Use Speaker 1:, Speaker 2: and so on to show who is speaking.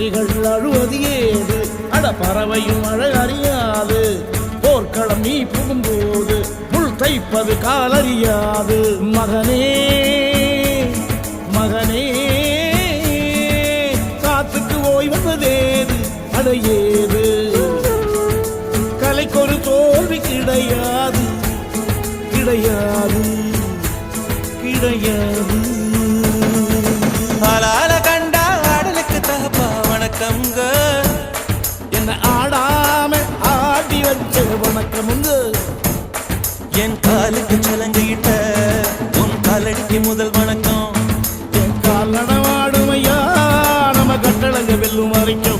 Speaker 1: எதிரிகள் அழுவது ஏது அட பறவையும் அழகறியாது போர்க்களம் நீ புகும்போது புல் தைப்பது காலறியாது மகனே மகனே காத்துக்கு ஓய்வதேது அடையேது கலைக்கொரு தோல்வி கிடையாது கிடையாது கிடையாது
Speaker 2: ஆளால கண்டா ஆடலுக்கு தகப்பா வணக்கம்ங்க
Speaker 1: என்ன ஆடாம ஆடி வச்ச வணக்கமுங்க
Speaker 2: என் காலுக்கு சலங்கையிட்ட உன் காலடிக்கு முதல் வணக்கம்
Speaker 1: என் கால் நடமாடுமையா நம்ம கட்டளங்க வெல்லும் வரைக்கும்